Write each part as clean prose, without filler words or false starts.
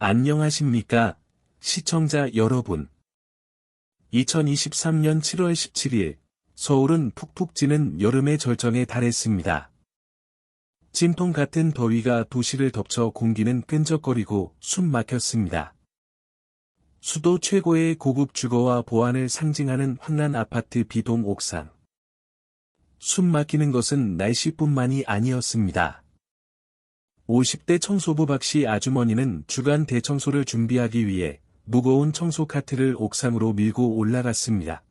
안녕하십니까, 시청자 여러분. 2023년 7월 17일, 서울은 푹푹 찌는 여름의 절정에 달했습니다. 찜통 같은 더위가 도시를 덮쳐 공기는 끈적거리고 숨 막혔습니다. 수도 최고의 고급 주거와 보안을 상징하는 황란 아파트 B동 옥상. 숨 막히는 것은 날씨뿐만이 아니었습니다. 50대 청소부 박씨 아주머니는 주간 대청소를 준비하기 위해 무거운 청소 카트를 옥상으로 밀고 올라갔습니다.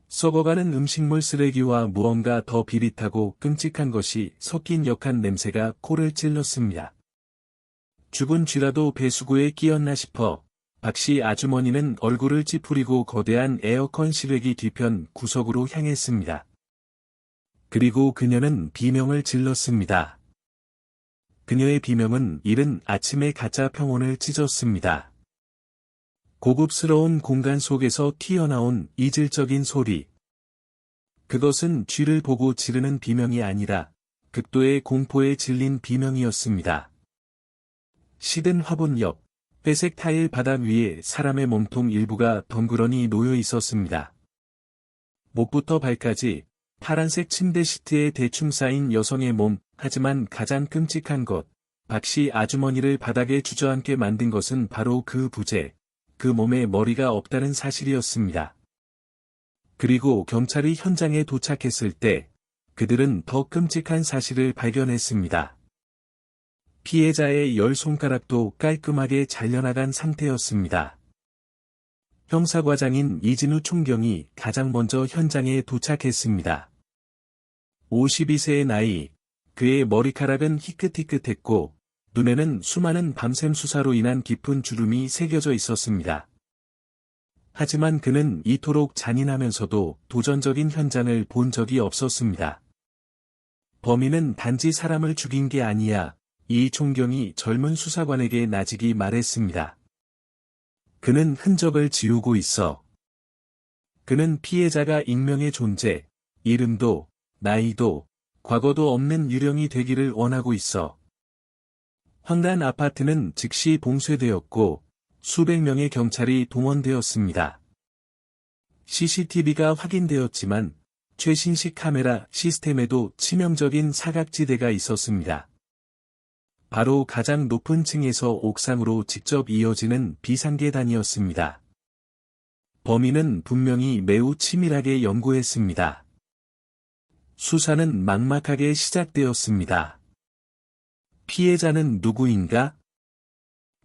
썩어가는 음식물 쓰레기와 무언가 더 비릿하고 끔찍한 것이 섞인 역한 냄새가 코를 찔렀습니다. 죽은 쥐라도 배수구에 끼었나 싶어 박씨 아주머니는 얼굴을 찌푸리고 거대한 에어컨 실외기 뒤편 구석으로 향했습니다. 그리고 그녀는 비명을 질렀습니다. 그녀의 비명은 이른 아침의 가짜 평온을 찢었습니다. 고급스러운 공간 속에서 튀어나온 이질적인 소리. 그것은 쥐를 보고 지르는 비명이 아니라 극도의 공포에 질린 비명이었습니다. 시든 화분 옆, 회색 타일 바닥 위에 사람의 몸통 일부가 덩그러니 놓여 있었습니다. 목부터 발까지 파란색 침대 시트에 대충 쌓인 여성의 몸, 하지만 가장 끔찍한 것, 박씨 아주머니를 바닥에 주저앉게 만든 것은 바로 그 부재, 그 몸에 머리가 없다는 사실이었습니다. 그리고 경찰이 현장에 도착했을 때, 그들은 더 끔찍한 사실을 발견했습니다. 피해자의 10손가락도 깔끔하게 잘려나간 상태였습니다. 형사과장인 이진우 총경이 가장 먼저 현장에 도착했습니다. 52세의 나이, 그의 머리카락은 희끗희끗했고, 눈에는 수많은 밤샘 수사로 인한 깊은 주름이 새겨져 있었습니다. 하지만 그는 이토록 잔인하면서도 도전적인 현장을 본 적이 없었습니다. 범인은 단지 사람을 죽인 게 아니야, 이 총경이 젊은 수사관에게 나직이 말했습니다. 그는 흔적을 지우고 있어. 그는 피해자가 익명의 존재, 이름도, 나이도, 과거도 없는 유령이 되기를 원하고 있어. 황란 아파트는 즉시 봉쇄되었고, 수백 명의 경찰이 동원되었습니다. CCTV가 확인되었지만, 최신식 카메라 시스템에도 치명적인 사각지대가 있었습니다. 바로 가장 높은 층에서 옥상으로 직접 이어지는 비상계단이었습니다. 범인은 분명히 매우 치밀하게 연구했습니다. 수사는 막막하게 시작되었습니다. 피해자는 누구인가?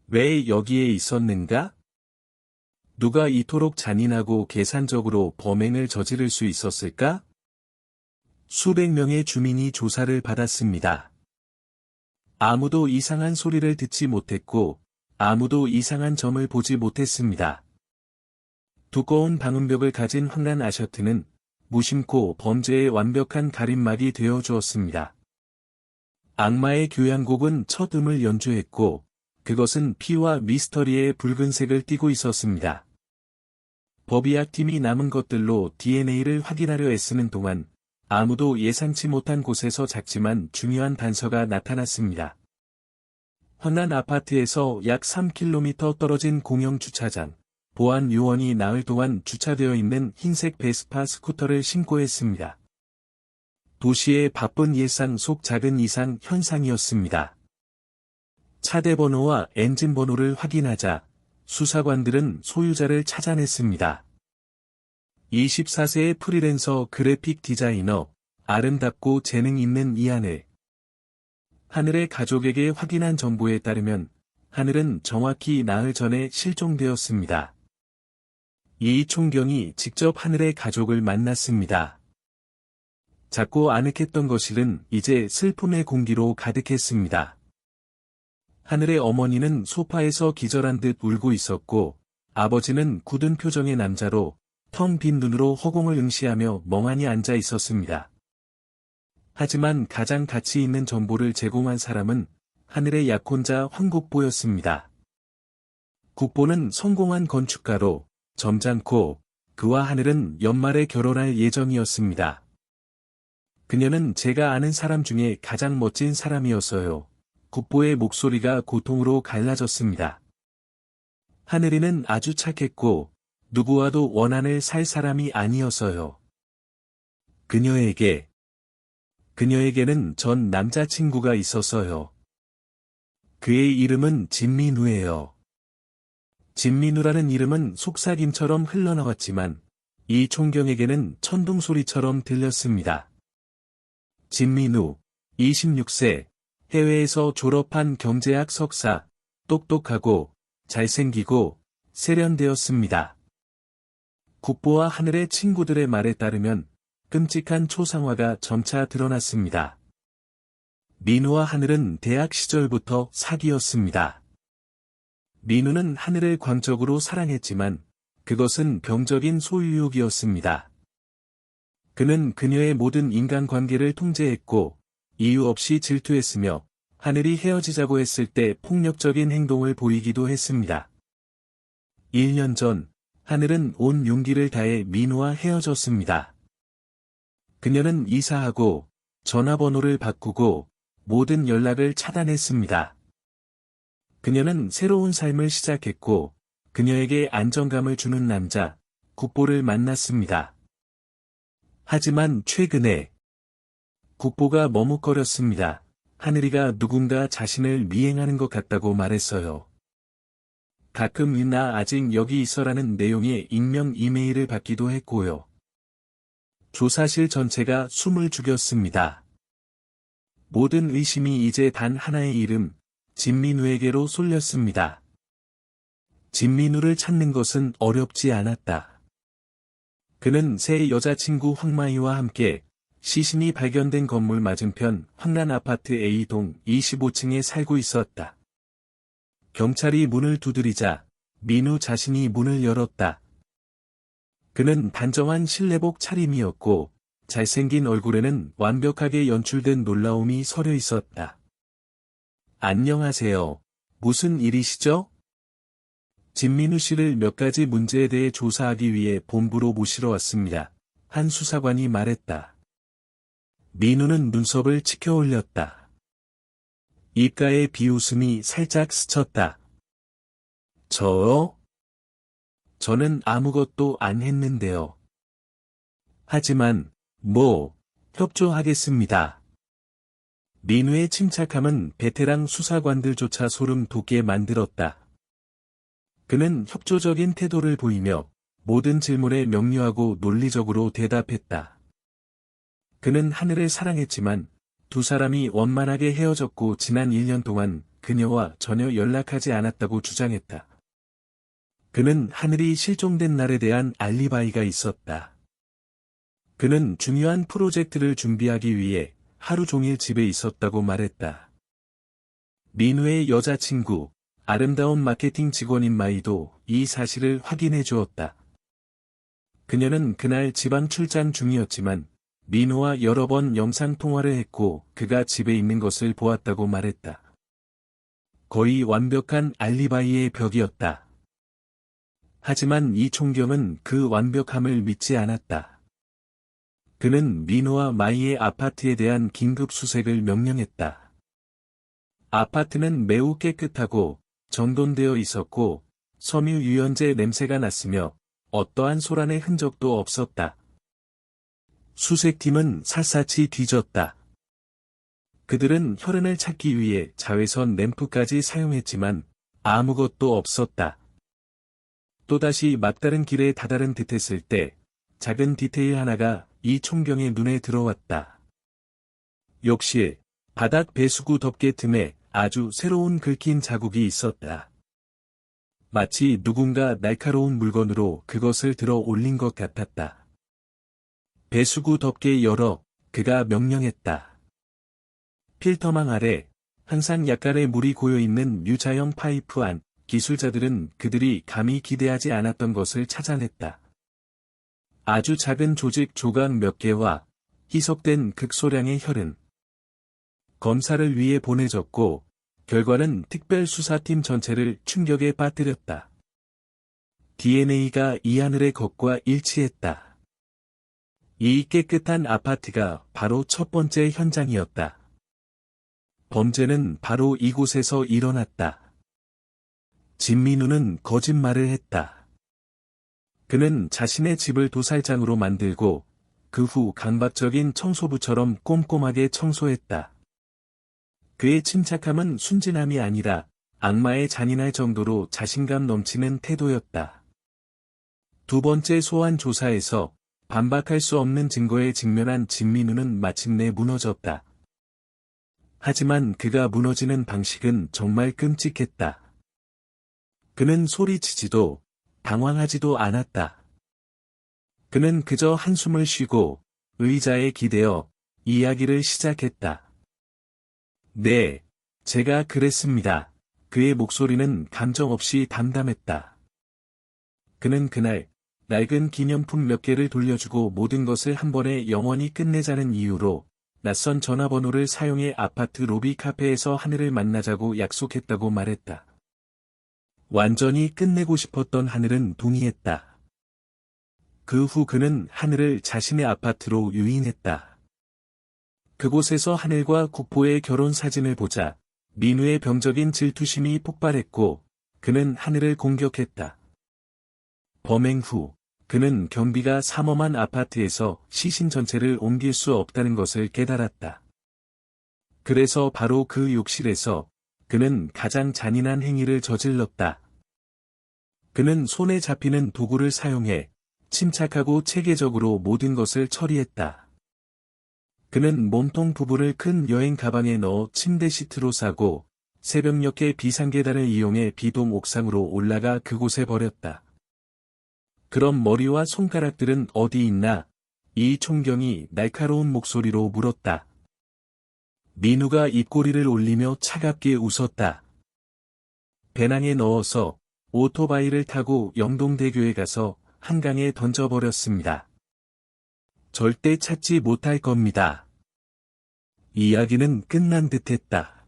왜 여기에 있었는가? 누가 이토록 잔인하고 계산적으로 범행을 저지를 수 있었을까? 수백 명의 주민이 조사를 받았습니다. 아무도 이상한 소리를 듣지 못했고, 아무도 이상한 점을 보지 못했습니다. 두꺼운 방음벽을 가진 황란 아셔트는 무심코 범죄의 완벽한 가림막이 되어 주었습니다. 악마의 교향곡은 첫 음을 연주했고, 그것은 피와 미스터리의 붉은색을 띠고 있었습니다. 법의학팀이 남은 것들로 DNA를 확인하려 애쓰는 동안, 아무도 예상치 못한 곳에서 작지만 중요한 단서가 나타났습니다. 황란 아파트에서 약 3km 떨어진 공영 주차장. 보안 요원이 나흘 동안 주차되어 있는 흰색 베스파 스쿠터를 신고했습니다. 도시의 바쁜 일상 속 작은 이상 현상이었습니다. 차대 번호와 엔진 번호를 확인하자 수사관들은 소유자를 찾아냈습니다. 24세의 프리랜서 그래픽 디자이너, 아름답고 재능 있는 이하늘. 하늘의 가족에게 확인한 정보에 따르면 하늘은 정확히 나흘 전에 실종되었습니다. 이 총경이 직접 하늘의 가족을 만났습니다. 작고 아늑했던 거실은 이제 슬픔의 공기로 가득했습니다. 하늘의 어머니는 소파에서 기절한 듯 울고 있었고, 아버지는 굳은 표정의 남자로 텅 빈 눈으로 허공을 응시하며 멍하니 앉아 있었습니다. 하지만 가장 가치 있는 정보를 제공한 사람은 하늘의 약혼자 황국보였습니다. 국보는 성공한 건축가로, 점잖고, 그와 하늘은 연말에 결혼할 예정이었습니다. 그녀는 제가 아는 사람 중에 가장 멋진 사람이었어요. 국보의 목소리가 고통으로 갈라졌습니다. 하늘이는 아주 착했고 누구와도 원한을 살 사람이 아니었어요. 그녀에게는 전 남자친구가 있었어요. 그의 이름은 진민우예요. 진민우라는 이름은 속삭임처럼 흘러나왔지만 이 총경에게는 천둥소리처럼 들렸습니다. 진민우, 26세, 해외에서 졸업한 경제학 석사, 똑똑하고 잘생기고 세련되었습니다. 국보와 하늘의 친구들의 말에 따르면 끔찍한 초상화가 점차 드러났습니다. 민우와 하늘은 대학 시절부터 사귀었습니다. 민우는 하늘을 광적으로 사랑했지만 그것은 병적인 소유욕이었습니다. 그는 그녀의 모든 인간관계를 통제했고 이유 없이 질투했으며 하늘이 헤어지자고 했을 때 폭력적인 행동을 보이기도 했습니다. 1년 전 하늘은 온 용기를 다해 민우와 헤어졌습니다. 그녀는 이사하고 전화번호를 바꾸고 모든 연락을 차단했습니다. 그녀는 새로운 삶을 시작했고 그녀에게 안정감을 주는 남자, 국보를 만났습니다. 하지만 최근에 국보가 머뭇거렸습니다. 하늘이가 누군가 자신을 미행하는 것 같다고 말했어요. 가끔 나 아직 여기 있어라는 내용의 익명 이메일을 받기도 했고요. 조사실 전체가 숨을 죽였습니다. 모든 의심이 이제 단 하나의 이름, 진민우에게로 쏠렸습니다. 진민우를 찾는 것은 어렵지 않았다. 그는 새 여자친구 황마이와 함께 시신이 발견된 건물 맞은편 황란 아파트 A동 25층에 살고 있었다. 경찰이 문을 두드리자 민우 자신이 문을 열었다. 그는 단정한 실내복 차림이었고 잘생긴 얼굴에는 완벽하게 연출된 놀라움이 서려 있었다. 안녕하세요. 무슨 일이시죠? 진민우 씨를 몇 가지 문제에 대해 조사하기 위해 본부로 모시러 왔습니다. 한 수사관이 말했다. 민우는 눈썹을 치켜 올렸다. 입가에 비웃음이 살짝 스쳤다. 저요? 저는 아무것도 안 했는데요. 하지만, 협조하겠습니다. 민우의 침착함은 베테랑 수사관들조차 소름 돋게 만들었다. 그는 협조적인 태도를 보이며 모든 질문에 명료하고 논리적으로 대답했다. 그는 하늘을 사랑했지만 두 사람이 원만하게 헤어졌고 지난 1년 동안 그녀와 전혀 연락하지 않았다고 주장했다. 그는 하늘이 실종된 날에 대한 알리바이가 있었다. 그는 중요한 프로젝트를 준비하기 위해 하루 종일 집에 있었다고 말했다. 민우의 여자친구, 아름다운 마케팅 직원인 마이도 이 사실을 확인해 주었다. 그녀는 그날 지방 출장 중이었지만 민우와 여러 번 영상통화를 했고 그가 집에 있는 것을 보았다고 말했다. 거의 완벽한 알리바이의 벽이었다. 하지만 이 총경은 그 완벽함을 믿지 않았다. 그는 민우와 마이의 아파트에 대한 긴급 수색을 명령했다. 아파트는 매우 깨끗하고 정돈되어 있었고 섬유 유연제 냄새가 났으며 어떠한 소란의 흔적도 없었다. 수색팀은 샅샅이 뒤졌다. 그들은 혈흔을 찾기 위해 자외선 램프까지 사용했지만 아무것도 없었다. 또다시 막다른 길에 다다른 듯했을 때 작은 디테일 하나가 이 총경의 눈에 들어왔다. 욕실, 바닥 배수구 덮개 틈에 아주 새로운 긁힌 자국이 있었다. 마치 누군가 날카로운 물건으로 그것을 들어 올린 것 같았다. 배수구 덮개 열어, 그가 명령했다. 필터망 아래, 항상 약간의 물이 고여있는 유자형 파이프 안, 기술자들은 그들이 감히 기대하지 않았던 것을 찾아냈다. 아주 작은 조직 조각 몇 개와 희석된 극소량의 혈흔. 검사를 위해 보내졌고, 결과는 특별수사팀 전체를 충격에 빠뜨렸다. DNA가 이 하늘의 것과 일치했다. 이 깨끗한 아파트가 바로 첫 번째 현장이었다. 범죄는 바로 이곳에서 일어났다. 진민우는 거짓말을 했다. 그는 자신의 집을 도살장으로 만들고 그 후 강박적인 청소부처럼 꼼꼼하게 청소했다. 그의 침착함은 순진함이 아니라 악마에 잔인할 정도로 자신감 넘치는 태도였다. 두 번째 소환 조사에서 반박할 수 없는 증거에 직면한 진민우는 마침내 무너졌다. 하지만 그가 무너지는 방식은 정말 끔찍했다. 그는 소리치지도 당황하지도 않았다. 그는 그저 한숨을 쉬고 의자에 기대어 이야기를 시작했다. 네, 제가 그랬습니다. 그의 목소리는 감정 없이 담담했다. 그는 그날 낡은 기념품 몇 개를 돌려주고 모든 것을 한 번에 영원히 끝내자는 이유로 낯선 전화번호를 사용해 아파트 로비 카페에서 하늘을 만나자고 약속했다고 말했다. 완전히 끝내고 싶었던 하늘은 동의했다. 그 후 그는 하늘을 자신의 아파트로 유인했다. 그곳에서 하늘과 국보의 결혼 사진을 보자 민우의 병적인 질투심이 폭발했고 그는 하늘을 공격했다. 범행 후 그는 경비가 삼엄한 아파트에서 시신 전체를 옮길 수 없다는 것을 깨달았다. 그래서 바로 그 욕실에서 그는 가장 잔인한 행위를 저질렀다. 그는 손에 잡히는 도구를 사용해 침착하고 체계적으로 모든 것을 처리했다. 그는 몸통 부분을 큰 여행 가방에 넣어 침대 시트로 싸고 새벽녘에 비상계단을 이용해 비동 옥상으로 올라가 그곳에 버렸다. 그럼 머리와 손가락들은 어디 있나? 이 총경이 날카로운 목소리로 물었다. 민우가 입꼬리를 올리며 차갑게 웃었다. 배낭에 넣어서 오토바이를 타고 영동대교에 가서 한강에 던져버렸습니다. 절대 찾지 못할 겁니다. 이야기는 끝난 듯했다.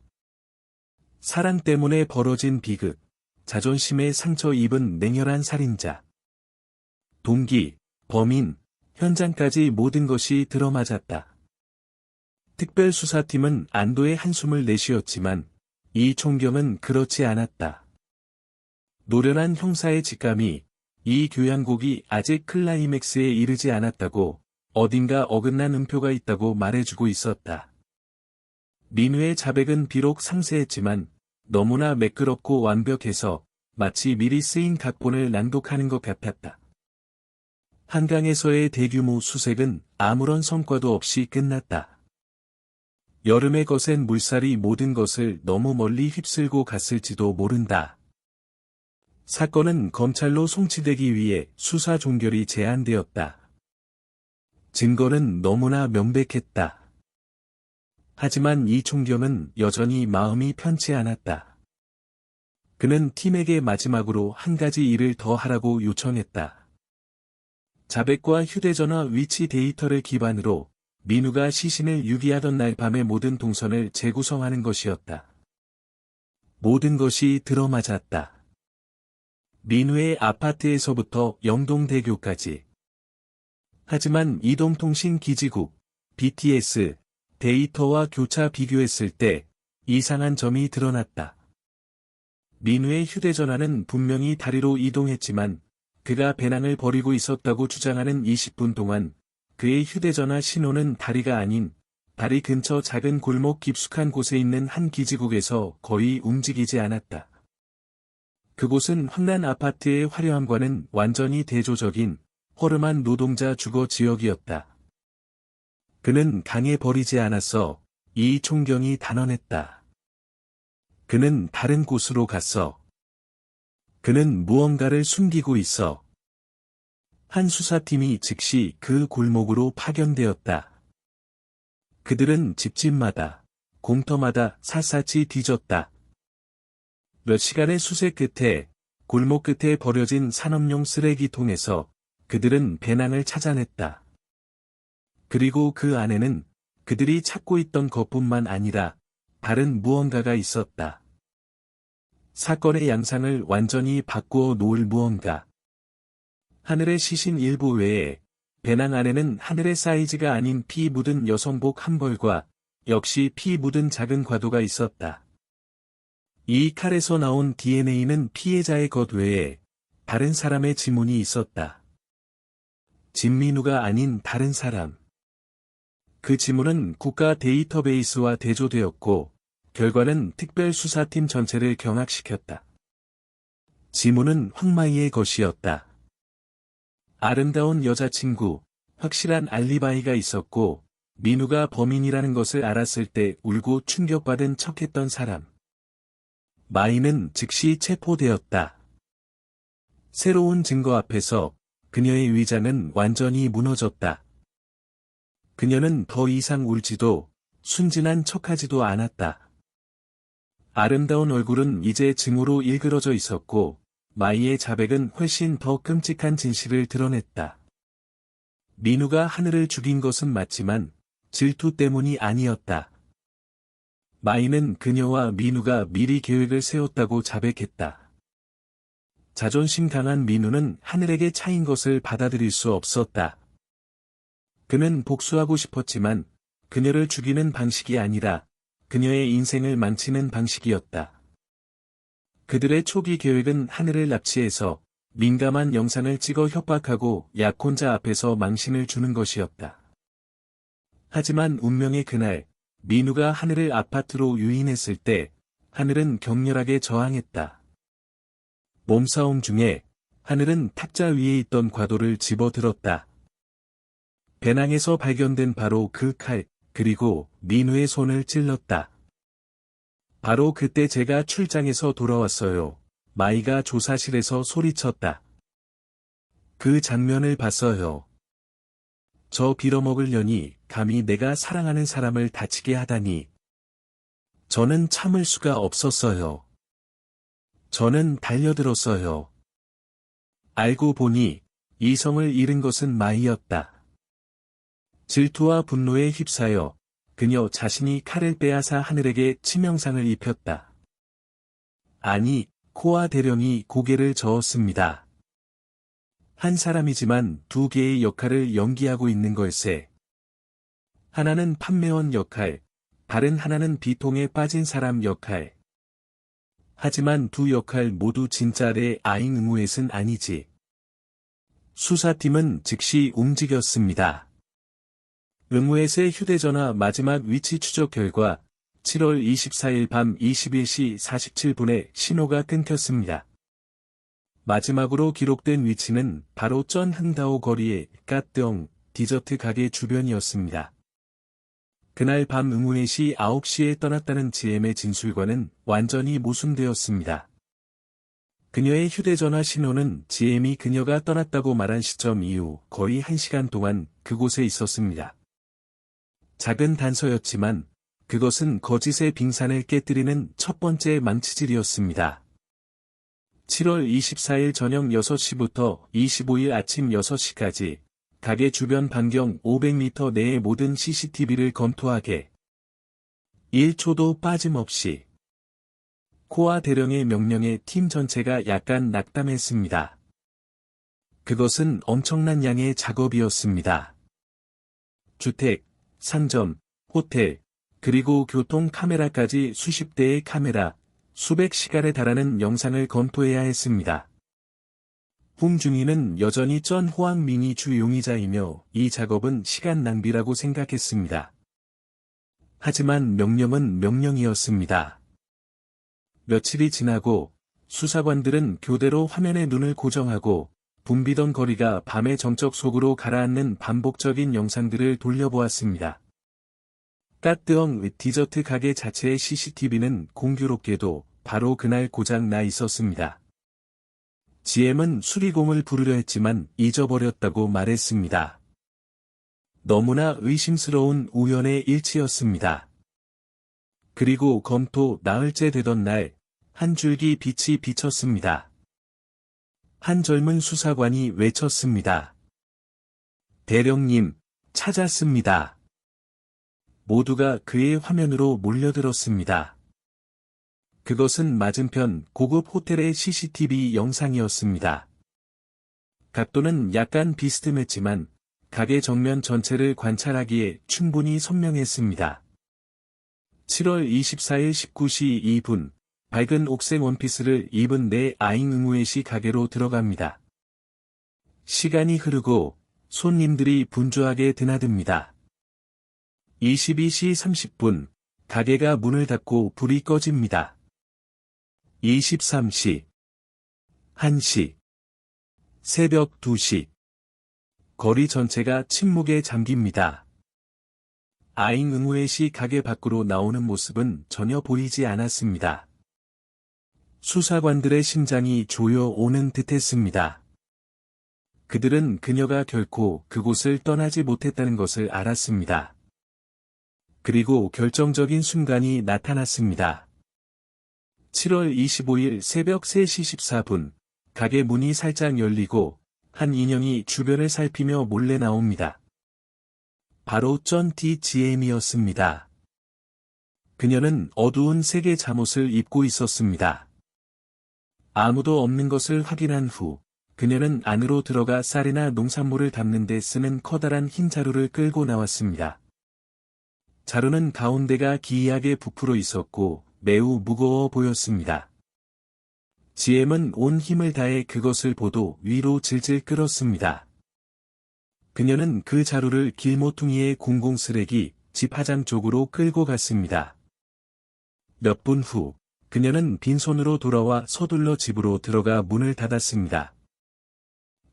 사랑 때문에 벌어진 비극, 자존심에 상처 입은 냉혈한 살인자. 동기, 범인, 현장까지 모든 것이 들어맞았다. 특별수사팀은 안도의 한숨을 내쉬었지만 이 총경은 그렇지 않았다. 노련한 형사의 직감이 이 교양곡이 아직 클라이맥스에 이르지 않았다고 어딘가 어긋난 음표가 있다고 말해주고 있었다. 민우의 자백은 비록 상세했지만 너무나 매끄럽고 완벽해서 마치 미리 쓰인 각본을 낭독하는 것 같았다. 한강에서의 대규모 수색은 아무런 성과도 없이 끝났다. 여름에 거센 물살이 모든 것을 너무 멀리 휩쓸고 갔을지도 모른다. 사건은 검찰로 송치되기 위해 수사 종결이 제한되었다. 증거는 너무나 명백했다. 하지만 이 총경은 여전히 마음이 편치 않았다. 그는 팀에게 마지막으로 한 가지 일을 더 하라고 요청했다. 자백과 휴대전화 위치 데이터를 기반으로 민우가 시신을 유기하던 날 밤의 모든 동선을 재구성하는 것이었다. 모든 것이 들어맞았다. 민우의 아파트에서부터 영동대교까지. 하지만 이동통신기지국, BTS, 데이터와 교차 비교했을 때 이상한 점이 드러났다. 민우의 휴대전화는 분명히 다리로 이동했지만 그가 배낭을 버리고 있었다고 주장하는 20분 동안 그의 휴대전화 신호는 다리가 아닌 다리 근처 작은 골목 깊숙한 곳에 있는 한 기지국에서 거의 움직이지 않았다. 그곳은 황란 아파트의 화려함과는 완전히 대조적인 허름한 노동자 주거 지역이었다. 그는 강에 버리지 않았어. 이 총경이 단언했다. 그는 다른 곳으로 갔어. 그는 무언가를 숨기고 있어. 한 수사팀이 즉시 그 골목으로 파견되었다. 그들은 집집마다, 공터마다 샅샅이 뒤졌다. 몇 시간의 수색 끝에 골목 끝에 버려진 산업용 쓰레기통에서 그들은 배낭을 찾아냈다. 그리고 그 안에는 그들이 찾고 있던 것뿐만 아니라 다른 무언가가 있었다. 사건의 양상을 완전히 바꾸어 놓을 무언가. 하늘의 시신 일부 외에 배낭 안에는 하늘의 사이즈가 아닌 피 묻은 여성복 한 벌과 역시 피 묻은 작은 과도가 있었다. 이 칼에서 나온 DNA는 피해자의 것 외에 다른 사람의 지문이 있었다. 진민우가 아닌 다른 사람. 그 지문은 국가 데이터베이스와 대조되었고, 결과는 특별수사팀 전체를 경악시켰다. 지문은 황마이의 것이었다. 아름다운 여자친구, 확실한 알리바이가 있었고, 민우가 범인이라는 것을 알았을 때 울고 충격받은 척했던 사람. 마이는 즉시 체포되었다. 새로운 증거 앞에서 그녀의 위장은 완전히 무너졌다. 그녀는 더 이상 울지도 순진한 척하지도 않았다. 아름다운 얼굴은 이제 증오로 일그러져 있었고, 마이의 자백은 훨씬 더 끔찍한 진실을 드러냈다. 민우가 하늘을 죽인 것은 맞지만 질투 때문이 아니었다. 마이는 그녀와 민우가 미리 계획을 세웠다고 자백했다. 자존심 강한 민우는 하늘에게 차인 것을 받아들일 수 없었다. 그는 복수하고 싶었지만 그녀를 죽이는 방식이 아니라 그녀의 인생을 망치는 방식이었다. 그들의 초기 계획은 하늘을 납치해서 민감한 영상을 찍어 협박하고 약혼자 앞에서 망신을 주는 것이었다. 하지만 운명의 그날, 민우가 하늘을 아파트로 유인했을 때 하늘은 격렬하게 저항했다. 몸싸움 중에 하늘은 탁자 위에 있던 과도를 집어들었다. 배낭에서 발견된 바로 그 칼, 그리고 민우의 손을 찔렀다. 바로 그때 제가 출장에서 돌아왔어요. 마이가 조사실에서 소리쳤다. 그 장면을 봤어요. 저 빌어먹을 년이 감히 내가 사랑하는 사람을 다치게 하다니. 저는 참을 수가 없었어요. 저는 달려들었어요. 알고 보니 이성을 잃은 것은 마이였다. 질투와 분노에 휩싸여 그녀 자신이 칼을 빼앗아 하늘에게 치명상을 입혔다. 아니, 코아 대령이 고개를 저었습니다. 한 사람이지만 두 개의 역할을 연기하고 있는 걸세. 하나는 판매원 역할, 다른 하나는 비통에 빠진 사람 역할. 하지만 두 역할 모두 진짜의 아잉 응우엣은 아니지. 수사팀은 즉시 움직였습니다. 응우엣의 휴대전화 마지막 위치 추적 결과 7월 24일 밤 21시 47분에 신호가 끊겼습니다. 마지막으로 기록된 위치는 바로 전 흥다오 거리의 까뜨엉 디저트 가게 주변이었습니다. 그날 밤 응우엣이 9시에 떠났다는 GM의 진술과는 완전히 모순되었습니다. 그녀의 휴대전화 신호는 GM이 그녀가 떠났다고 말한 시점 이후 거의 1시간 동안 그곳에 있었습니다. 작은 단서였지만 그것은 거짓의 빙산을 깨뜨리는 첫 번째 망치질이었습니다. 7월 24일 저녁 6시부터 25일 아침 6시까지 가게 주변 반경 500m 내의 모든 CCTV를 검토하게. 1초도 빠짐없이. 코아 대령의 명령에 팀 전체가 약간 낙담했습니다. 그것은 엄청난 양의 작업이었습니다. 주택, 상점, 호텔, 그리고 교통 카메라까지 수십 대의 카메라, 수백 시간에 달하는 영상을 검토해야 했습니다. 홍중이는 여전히 전 호황민이 주 용의자이며 이 작업은 시간 낭비라고 생각했습니다. 하지만 명령은 명령이었습니다. 며칠이 지나고 수사관들은 교대로 화면에 눈을 고정하고 붐비던 거리가 밤의 정적 속으로 가라앉는 반복적인 영상들을 돌려보았습니다. 까뜨엉 디저트 가게 자체의 CCTV는 공교롭게도 바로 그날 고장 나 있었습니다. GM은 수리공을 부르려 했지만 잊어버렸다고 말했습니다. 너무나 의심스러운 우연의 일치였습니다. 그리고 검토 나흘째 되던 날, 한 줄기 빛이 비쳤습니다. 한 젊은 수사관이 외쳤습니다. 대령님, 찾았습니다. 모두가 그의 화면으로 몰려들었습니다. 그것은 맞은편 고급 호텔의 CCTV 영상이었습니다. 각도는 약간 비스듬했지만 가게 정면 전체를 관찰하기에 충분히 선명했습니다. 7월 24일 19시 2분, 밝은 옥색 원피스를 입은 내 아잉 응우에 씨 가게로 들어갑니다. 시간이 흐르고 손님들이 분주하게 드나듭니다. 22시 30분, 가게가 문을 닫고 불이 꺼집니다. 23시, 1시, 새벽 2시. 거리 전체가 침묵에 잠깁니다. 아잉 응우에 씨 가게 밖으로 나오는 모습은 전혀 보이지 않았습니다. 수사관들의 심장이 조여오는 듯했습니다. 그들은 그녀가 결코 그곳을 떠나지 못했다는 것을 알았습니다. 그리고 결정적인 순간이 나타났습니다. 7월 25일 새벽 3시 14분, 가게 문이 살짝 열리고 한 인형이 주변을 살피며 몰래 나옵니다. 바로 쩐티 GM이었습니다. 그녀는 어두운 색의 잠옷을 입고 있었습니다. 아무도 없는 것을 확인한 후, 그녀는 안으로 들어가 쌀이나 농산물을 담는 데 쓰는 커다란 흰 자루를 끌고 나왔습니다. 자루는 가운데가 기이하게 부풀어 있었고 매우 무거워 보였습니다. GM은 온 힘을 다해 그것을 보도 위로 질질 끌었습니다. 그녀는 그 자루를 길모퉁이의 공공쓰레기 집 화장 쪽으로 끌고 갔습니다. 몇 분 후, 그녀는 빈손으로 돌아와 서둘러 집으로 들어가 문을 닫았습니다.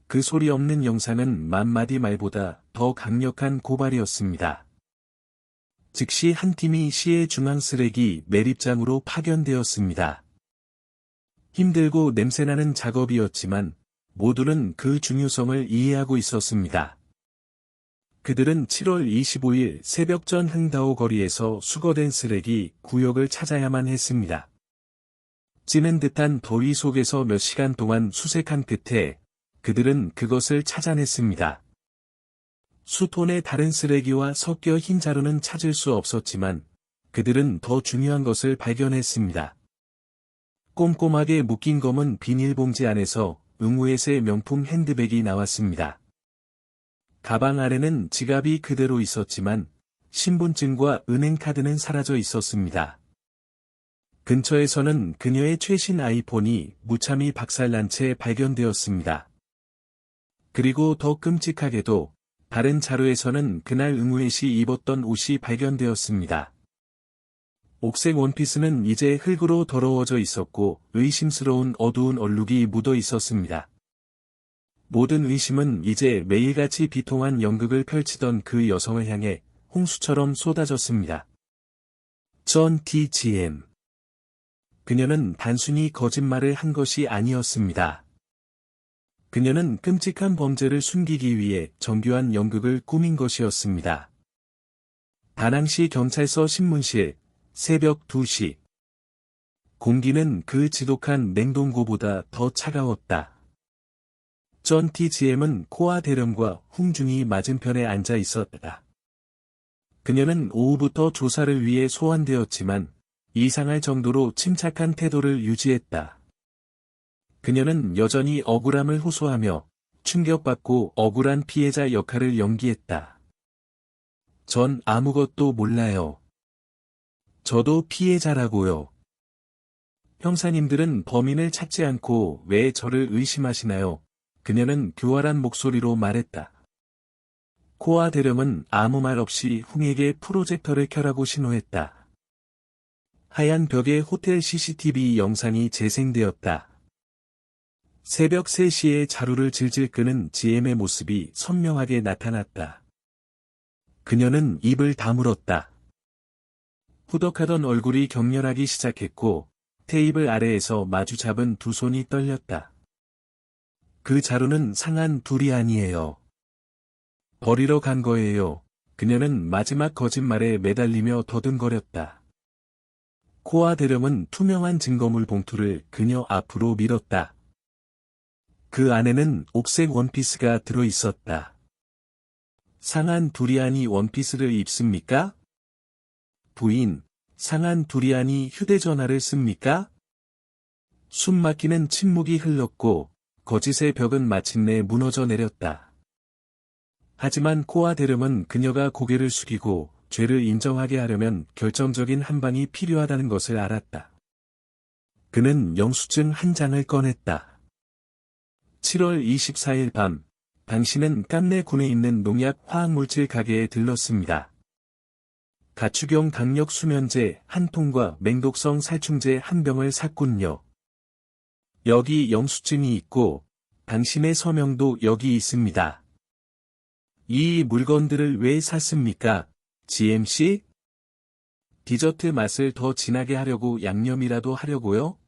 그 소리 없는 영상은 만마디 말보다 더 강력한 고발이었습니다. 즉시 한 팀이 시의 중앙 쓰레기 매립장으로 파견되었습니다. 힘들고 냄새나는 작업이었지만 모두는 그 중요성을 이해하고 있었습니다. 그들은 7월 25일 새벽 전 흥다오 거리에서 수거된 쓰레기 구역을 찾아야만 했습니다. 찌는 듯한 더위 속에서 몇 시간 동안 수색한 끝에 그들은 그것을 찾아냈습니다. 수톤의 다른 쓰레기와 섞여 흰 자루는 찾을 수 없었지만 그들은 더 중요한 것을 발견했습니다. 꼼꼼하게 묶인 검은 비닐봉지 안에서 응우에스의 명품 핸드백이 나왔습니다. 가방 안에는 지갑이 그대로 있었지만 신분증과 은행카드는 사라져 있었습니다. 근처에서는 그녀의 최신 아이폰이 무참히 박살난 채 발견되었습니다. 그리고 더 끔찍하게도 다른 자루에서는 그날 응우에시 입었던 옷이 발견되었습니다. 옥색 원피스는 이제 흙으로 더러워져 있었고 의심스러운 어두운 얼룩이 묻어 있었습니다. 모든 의심은 이제 매일같이 비통한 연극을 펼치던 그 여성을 향해 홍수처럼 쏟아졌습니다. 쩐티 GM. 그녀는 단순히 거짓말을 한 것이 아니었습니다. 그녀는 끔찍한 범죄를 숨기기 위해 정교한 연극을 꾸민 것이었습니다. 다낭시 경찰서 신문실, 새벽 2시. 공기는 그 지독한 냉동고보다 더 차가웠다. 쩐티 GM은 코아 대령과 훈중이 맞은편에 앉아 있었다. 그녀는 오후부터 조사를 위해 소환되었지만 이상할 정도로 침착한 태도를 유지했다. 그녀는 여전히 억울함을 호소하며 충격받고 억울한 피해자 역할을 연기했다. 전 아무것도 몰라요. 저도 피해자라고요. 형사님들은 범인을 찾지 않고 왜 저를 의심하시나요? 그녀는 교활한 목소리로 말했다. 코아 대령은 아무 말 없이 훈에게 프로젝터를 켜라고 신호했다. 하얀 벽에 호텔 CCTV 영상이 재생되었다. 새벽 3시에 자루를 질질 끄는 GM의 모습이 선명하게 나타났다. 그녀는 입을 다물었다. 후덕하던 얼굴이 격렬하기 시작했고 테이블 아래에서 마주 잡은 두 손이 떨렸다. 그 자루는 상한 두리안이에요. 버리러 간 거예요. 그녀는 마지막 거짓말에 매달리며 더듬거렸다. 코아 대령은 투명한 증거물 봉투를 그녀 앞으로 밀었다. 그 안에는 옥색 원피스가 들어 있었다. 상한 두리안이 원피스를 입습니까? 부인, 상한 두리안이 휴대전화를 씁니까? 숨막히는 침묵이 흘렀고 거짓의 벽은 마침내 무너져 내렸다. 하지만 코아 대령은 그녀가 고개를 숙이고 죄를 인정하게 하려면 결정적인 한 방이 필요하다는 것을 알았다. 그는 영수증 한 장을 꺼냈다. 7월 24일 밤, 당신은 깜내군에 있는 농약 화학물질 가게에 들렀습니다. 가축용 강력 수면제 한 통과 맹독성 살충제 한 병을 샀군요. 여기 영수증이 있고, 당신의 서명도 여기 있습니다. 이 물건들을 왜 샀습니까, GMC? 디저트 맛을 더 진하게 하려고 양념이라도 하려고요?